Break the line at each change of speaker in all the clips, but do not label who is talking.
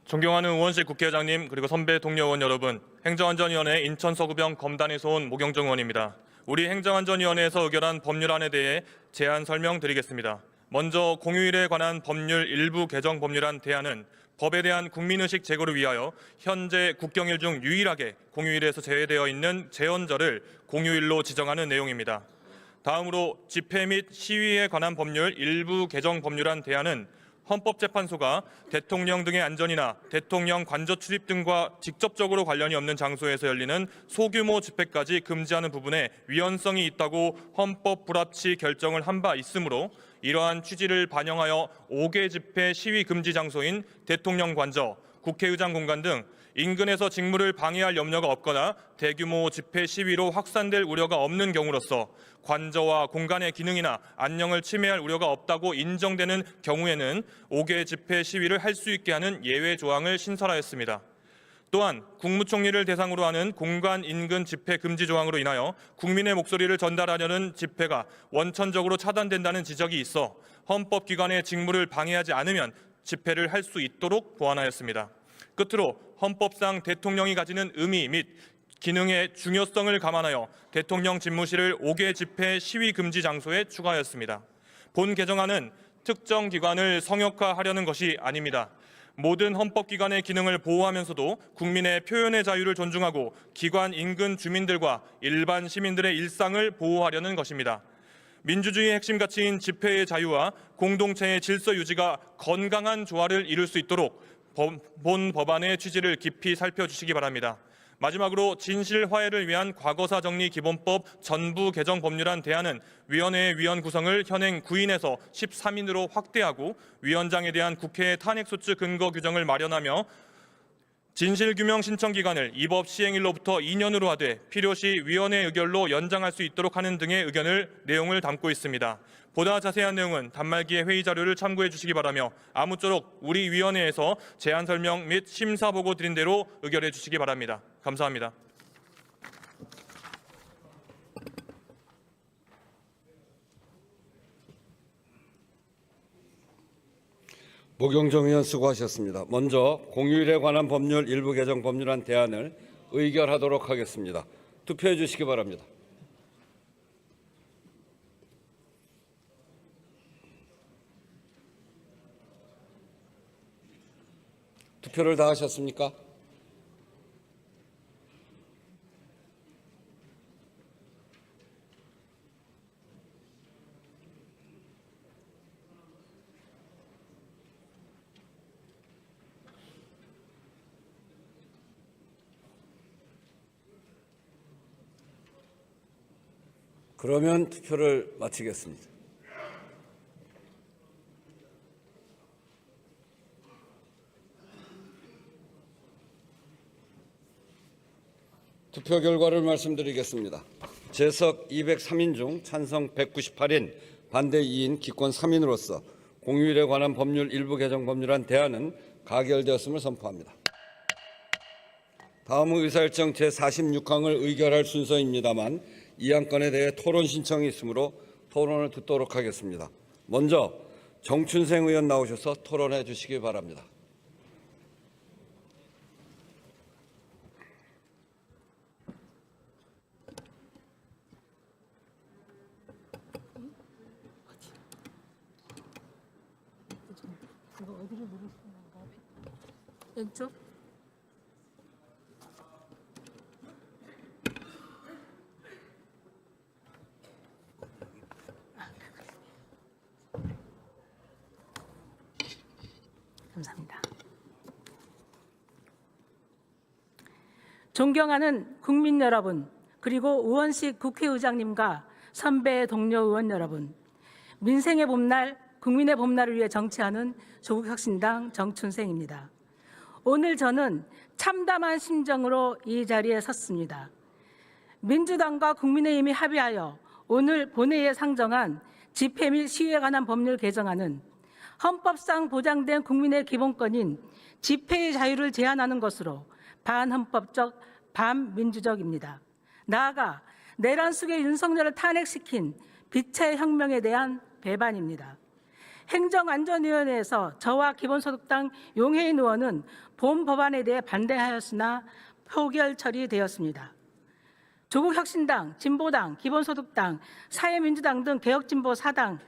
존경하는 우원식 국회의장님 그리고 선배 동료 의원 여러분, 행정안전위원회 인천서구병 검단에서 온 모경정 의원입니다. 우리 행정안전위원회에서 의결한 법률안에 대해 제안 설명드리겠습니다. 먼저 공휴일에 관한 법률 일부 개정 법률안 대안은 법에 대한 국민의식 제고를 위하여 현재 국경일 중 유일하게 공휴일에서 제외되어 있는 제헌절을 공휴일로 지정하는 내용입니다. 다음으로 집회 및 시위에 관한 법률 일부 개정 법률안 대안은 헌법재판소가 대통령 등의 안전이나 대통령 관저 출입 등과 직접적으로 관련이 없는 장소에서 열리는 소규모 집회까지 금지하는 부분에 위헌성이 있다고 헌법 불합치 결정을 한 바 있으므로 이러한 취지를 반영하여 5개 집회 시위 금지 장소인 대통령 관저, 국회의장 공간 등 인근에서 직무를 방해할 염려가 없거나 대규모 집회 시위로 확산될 우려가 없는 경우로서 관저와 공간의 기능이나 안녕을 침해할 우려가 없다고 인정되는 경우에는 5개 집회 시위를 할 수 있게 하는 예외 조항을 신설하였습니다. 또한 국무총리를 대상으로 하는 공간 인근 집회 금지 조항으로 인하여 국민의 목소리를 전달하려는 집회가 원천적으로 차단된다는 지적이 있어 헌법기관의 직무를 방해하지 않으면 집회를 할 수 있도록 보완하였습니다. 끝으로 헌법상 대통령이 가지는 의미 및 기능의 중요성을 감안하여 대통령 집무실을 5개 집회 시위 금지 장소에 추가하였습니다. 본 개정안은 특정 기관을 성역화하려는 것이 아닙니다. 모든 헌법기관의 기능을 보호하면서도 국민의 표현의 자유를 존중하고 기관 인근 주민들과 일반 시민들의 일상을 보호하려는 것입니다. 민주주의의 핵심 가치인 집회의 자유와 공동체의 질서 유지가 건강한 조화를 이룰 수 있도록 본 법안의 취지를 깊이 살펴주시기 바랍니다. 마지막으로 진실화해를 위한 과거사 정리 기본법 전부 개정 법률안 대안은 위원회의 위원 구성을 현행 9인에서 13인으로 확대하고 위원장에 대한 국회의 탄핵소추 근거 규정을 마련하며 진실규명 신청 기간을 입법 시행일로부터 2년으로 하되 필요시 위원회 의결로 연장할 수 있도록 하는 등의 내용을 담고 있습니다. 보다 자세한 내용은 단말기의 회의 자료를 참고해 주시기 바라며 아무쪼록 우리 위원회에서 제안 설명 및 심사 보고 드린 대로 의결해 주시기 바랍니다. 감사합니다.
모경정 의원 수고하셨습니다. 먼저 공휴일에 관한 법률 일부 개정 법률안 대안을 의결하도록 하겠습니다. 투표해 주시기 바랍니다. 투표를 다 하셨습니까? 그러면 투표를 마치겠습니다. 투표 결과를 말씀드리겠습니다. 재석 203인 중 찬성 198인, 반대 2인, 기권 3인으로서 공휴일에 관한 법률 일부 개정 법률안 대안은 가결되었음을 선포합니다. 다음은 의사일정 제46항을 의결할 순서입니다만 이 안건에 대해 토론 신청이 있으므로 토론을 듣도록 하겠습니다. 먼저 정춘생 의원 나오셔서 토론해 주시기 바랍니다.
왼쪽? 감사합니다. 존경하는 국민 여러분, 그리고 우원식 국회의장님과 선배 동료 의원 여러분, 민생의 봄날, 국민의 봄날을 위해 정치하는 조국혁신당 정춘생입니다. 오늘 저는 참담한 심정으로 이 자리에 섰습니다. 민주당과 국민의힘이 합의하여 오늘 본회의에 상정한 집회 및 시위에 관한 법률 개정안은 헌법상 보장된 국민의 기본권인 집회의 자유를 제한하는 것으로 반헌법적, 반민주적입니다. 나아가 내란 속에 윤석열을 탄핵시킨 빛의 혁명에 대한 배반입니다. 행정안전위원회에서 저와 기본소득당 용해인 의원은 본 법안에 대해 반대하였으나 표결 처리되었습니다. 조국혁신당, 진보당, 기본소득당, 사회민주당 등 개혁진보 4당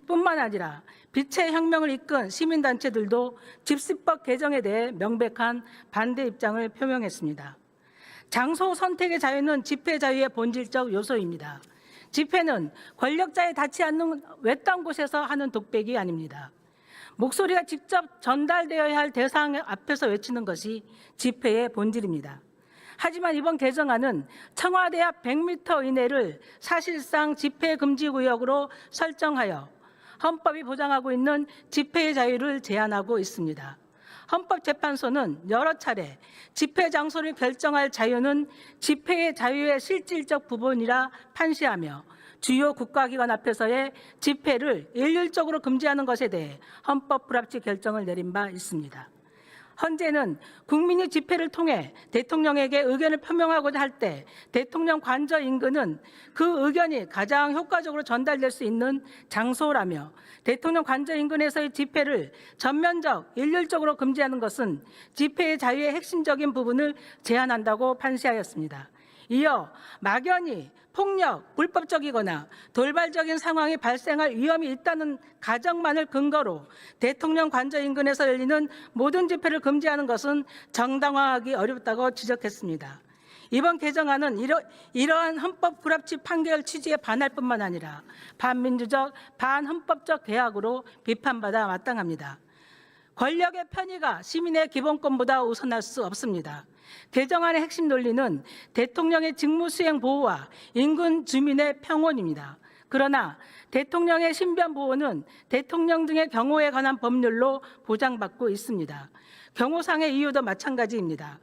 뿐만 아니라 빛의 혁명을 이끈 시민단체들도 집시법 개정에 대해 명백한 반대 입장을 표명했습니다. 장소 선택의 자유는 집회 자유의 본질적 요소입니다. 집회는 권력자에 닿지 않는 외딴 곳에서 하는 독백이 아닙니다. 목소리가 직접 전달되어야 할 대상 앞에서 외치는 것이 집회의 본질입니다. 하지만 이번 개정안은 청와대 앞 100m 이내를 사실상 집회 금지 구역으로 설정하여 헌법이 보장하고 있는 집회의 자유를 제한하고 있습니다. 헌법재판소는 여러 차례 집회 장소를 결정할 자유는 집회의 자유의 실질적 부분이라 판시하며 주요 국가기관 앞에서의 집회를 일률적으로 금지하는 것에 대해 헌법 불합치 결정을 내린 바 있습니다. 헌재는 국민이 집회를 통해 대통령에게 의견을 표명하고자 할 때 대통령 관저 인근은 그 의견이 가장 효과적으로 전달될 수 있는 장소라며 대통령 관저 인근에서의 집회를 전면적, 일률적으로 금지하는 것은 집회의 자유의 핵심적인 부분을 제한한다고 판시하였습니다. 이어 막연히 폭력, 불법적이거나 돌발적인 상황이 발생할 위험이 있다는 가정만을 근거로 대통령 관저 인근에서 열리는 모든 집회를 금지하는 것은 정당화하기 어렵다고 지적했습니다. 이번 개정안은 이러한 헌법 불합치 판결 취지에 반할 뿐만 아니라 반민주적, 반헌법적 개혁으로 비판받아 마땅합니다. 권력의 편의가 시민의 기본권보다 우선할 수 없습니다. 개정안의 핵심 논리는 대통령의 직무수행 보호와 인근 주민의 평온입니다. 그러나 대통령의 신변 보호는 대통령 등의 경호에 관한 법률로 보장받고 있습니다. 경호상의 이유도 마찬가지입니다.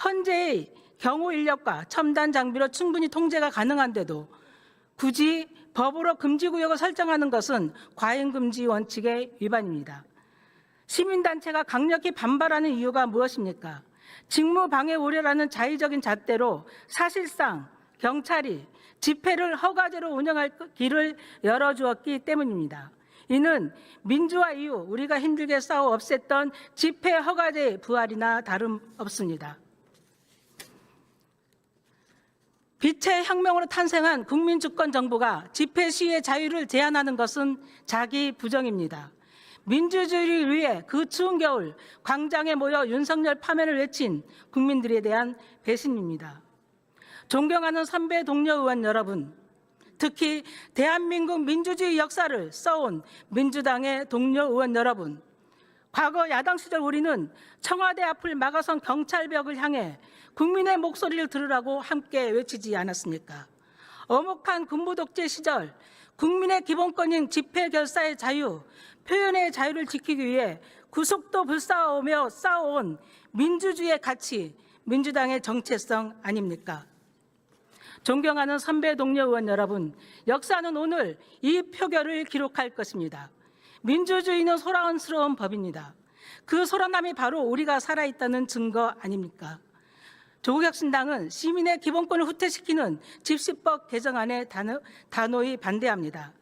헌재의 경호 인력과 첨단 장비로 충분히 통제가 가능한데도 굳이 법으로 금지구역을 설정하는 것은 과잉금지 원칙의 위반입니다. 시민단체가 강력히 반발하는 이유가 무엇입니까? 직무방해 우려라는 자의적인 잣대로 사실상 경찰이 집회를 허가제로 운영할 길을 열어주었기 때문입니다. 이는 민주화 이후 우리가 힘들게 싸워 없앴던 집회 허가제의 부활이나 다름없습니다. 빛의 혁명으로 탄생한 국민주권 정부가 집회 시위의 자유를 제한하는 것은 자기 부정입니다. 민주주의를 위해 그 추운 겨울 광장에 모여 윤석열 파면을 외친 국민들에 대한 배신입니다. 존경하는 선배 동료 의원 여러분, 특히 대한민국 민주주의 역사를 써온 민주당의 동료 의원 여러분, 과거 야당 시절 우리는 청와대 앞을 막아선 경찰벽을 향해 국민의 목소리를 들으라고 함께 외치지 않았습니까? 엄혹한 군부 독재 시절 국민의 기본권인 집회 결사의 자유, 표현의 자유를 지키기 위해 구속도 불사오며 싸워온 민주주의의 가치, 민주당의 정체성 아닙니까? 존경하는 선배 동료 의원 여러분, 역사는 오늘 이 표결을 기록할 것입니다. 민주주의는 소란스러운 법입니다. 그 소란함이 바로 우리가 살아있다는 증거 아닙니까? 조국혁신당은 시민의 기본권을 후퇴시키는 집시법 개정안에 단호히 반대합니다.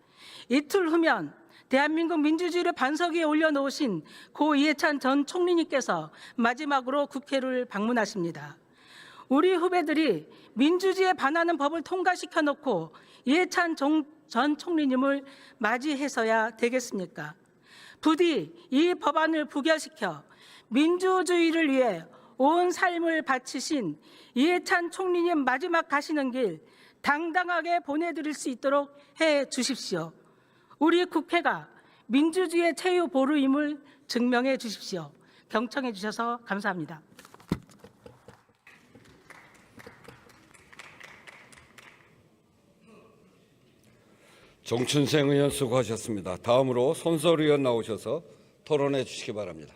이틀 후면 대한민국 민주주의를 반석 위에 올려놓으신 고 이해찬 전 총리님께서 마지막으로 국회를 방문하십니다. 우리 후배들이 민주주의에 반하는 법을 통과시켜 놓고 이해찬 전 총리님을 맞이해서야 되겠습니까? 부디 이 법안을 부결시켜 민주주의를 위해 온 삶을 바치신 이해찬 총리님 마지막 가시는 길 당당하게 보내드릴 수 있도록 해 주십시오. 우리 국회가 민주주의의 최후 보루임을 증명해 주십시오. 경청해 주셔서 감사합니다.
정춘생 의원 수고하셨습니다. 다음으로 손설 의원 나오셔서 토론해 주시기 바랍니다.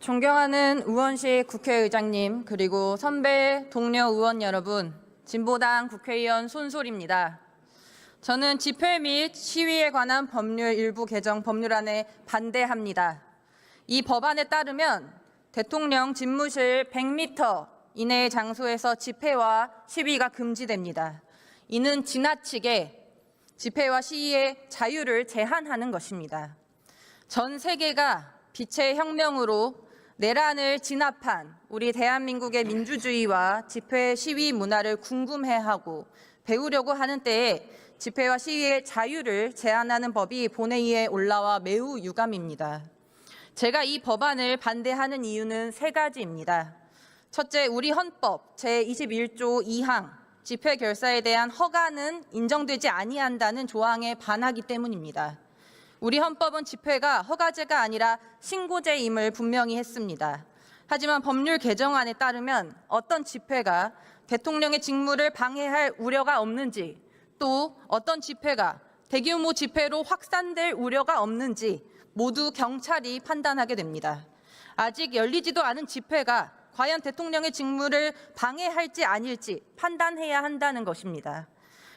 존경하는 우원식 국회의장님, 그리고 선배 동료 의원 여러분, 진보당 국회의원 손솔입니다. 저는 집회 및 시위에 관한 법률 일부 개정 법률안에 반대합니다. 이 법안에 따르면 대통령 집무실 100m 이내의 장소에서 집회와 시위가 금지됩니다. 이는 지나치게 집회와 시위의 자유를 제한하는 것입니다. 전 세계가 빛의 혁명으로 내란을 진압한 우리 대한민국의 민주주의와 집회 시위 문화를 궁금해하고 배우려고 하는 때에 집회와 시위의 자유를 제한하는 법이 본회의에 올라와 매우 유감입니다. 제가 이 법안을 반대하는 이유는 세 가지입니다. 첫째, 우리 헌법 제21조 2항 집회 결사에 대한 허가는 인정되지 아니한다는 조항에 반하기 때문입니다. 우리 헌법은 집회가 허가제가 아니라 신고제임을 분명히 했습니다. 하지만 법률 개정안에 따르면 어떤 집회가 대통령의 직무를 방해할 우려가 없는지, 또 어떤 집회가 대규모 집회로 확산될 우려가 없는지 모두 경찰이 판단하게 됩니다. 아직 열리지도 않은 집회가 과연 대통령의 직무를 방해할지 아닐지 판단해야 한다는 것입니다.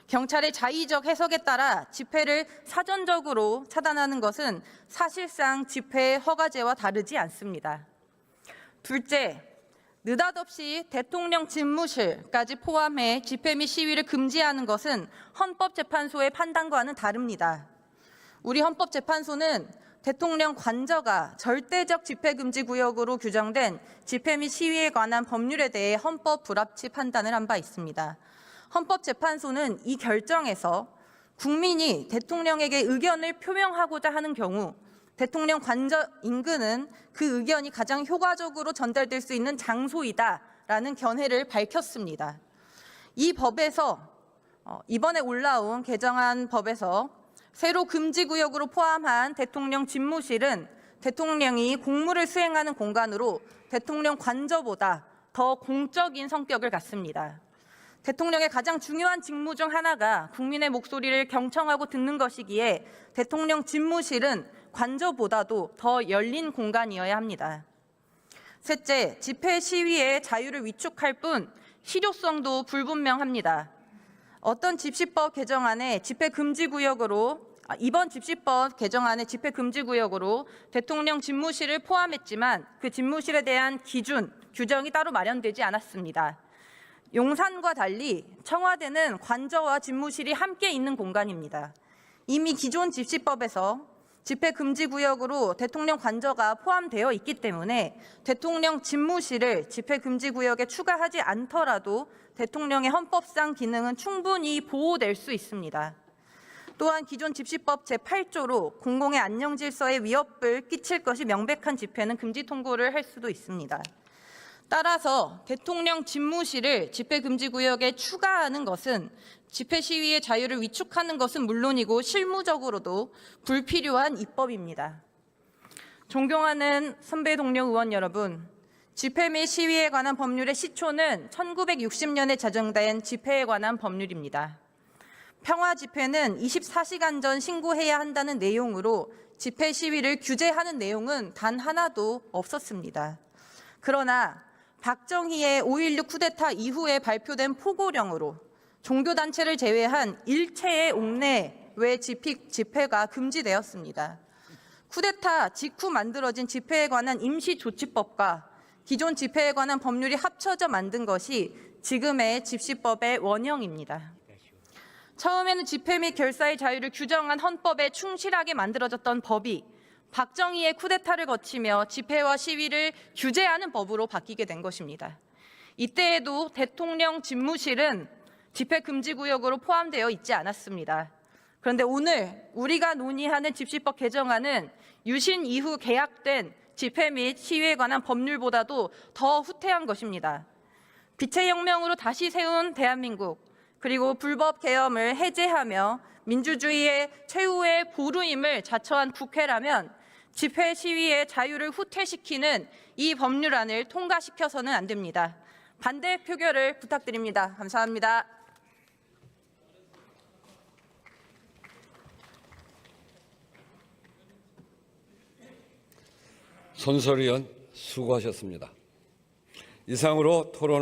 경찰의 자의적 해석에 따라 집회를 사전적으로 차단하는 것은 사실상 집회 허가제와 다르지 않습니다. 둘째, 느닷없이 대통령 집무실까지 포함해 집회 및 시위를 금지하는 것은 헌법재판소의 판단과는 다릅니다. 우리 헌법재판소는 대통령 관저가 절대적 집회금지 구역으로 규정된 집회 및 시위에 관한 법률에 대해 헌법 불합치 판단을 한 바 있습니다. 헌법재판소는 이 결정에서 국민이 대통령에게 의견을 표명하고자 하는 경우 대통령 관저 인근은 그 의견이 가장 효과적으로 전달될 수 있는 장소이다라는 견해를 밝혔습니다. 이 법에서 이번에 올라온 개정안 법에서 새로 금지구역으로 포함한 대통령 집무실은 대통령이 공무를 수행하는 공간으로 대통령 관저보다 더 공적인 성격을 갖습니다. 대통령의 가장 중요한 직무 중 하나가 국민의 목소리를 경청하고 듣는 것이기에 대통령 집무실은 관저보다도 더 열린 공간이어야 합니다. 셋째, 집회 시위의 자유를 위축할 뿐 실효성도 불분명합니다. 어떤 집시법 개정안에 이번 집시법 개정안의 집회금지구역으로 대통령 집무실을 포함했지만 그 집무실에 대한 기준, 규정이 따로 마련되지 않았습니다. 용산과 달리 청와대는 관저와 집무실이 함께 있는 공간입니다. 이미 기존 집시법에서 집회금지구역으로 대통령 관저가 포함되어 있기 때문에 대통령 집무실을 집회금지구역에 추가하지 않더라도 대통령의 헌법상 기능은 충분히 보호될 수 있습니다. 또한 기존 집시법 제8조로 공공의 안녕 질서에 위협을 끼칠 것이 명백한 집회는 금지 통고를 할 수도 있습니다. 따라서 대통령 집무실을 집회금지구역에 추가하는 것은 집회 시위의 자유를 위축하는 것은 물론이고 실무적으로도 불필요한 입법입니다. 존경하는 선배 동료 의원 여러분, 집회 및 시위에 관한 법률의 시초는 1960년에 제정된 집회에 관한 법률입니다. 평화 집회는 24시간 전 신고해야 한다는 내용으로 집회 시위를 규제하는 내용은 단 하나도 없었습니다. 그러나 박정희의 5.16 쿠데타 이후에 발표된 포고령으로 종교단체를 제외한 일체의 옥내외 집회가 금지되었습니다. 쿠데타 직후 만들어진 집회에 관한 임시조치법과 기존 집회에 관한 법률이 합쳐져 만든 것이 지금의 집시법의 원형입니다. 처음에는 집회 및 결사의 자유를 규정한 헌법에 충실하게 만들어졌던 법이 박정희의 쿠데타를 거치며 집회와 시위를 규제하는 법으로 바뀌게 된 것입니다. 이때에도 대통령 집무실은 집회금지구역으로 포함되어 있지 않았습니다. 그런데 오늘 우리가 논의하는 집시법 개정안은 유신 이후 개약된 집회 및 시위에 관한 법률보다도 더 후퇴한 것입니다. 빛의 혁명으로 다시 세운 대한민국, 그리고 불법 계엄을 해제하며 민주주의의 최후의 보루임을 자처한 국회라면 집회 시위의 자유를 후퇴시키는 이 법률안을 통과시켜서는 안 됩니다. 반대 표결을 부탁드립니다. 감사합니다.
손설위원 수고하셨습니다. 이상으로 토론을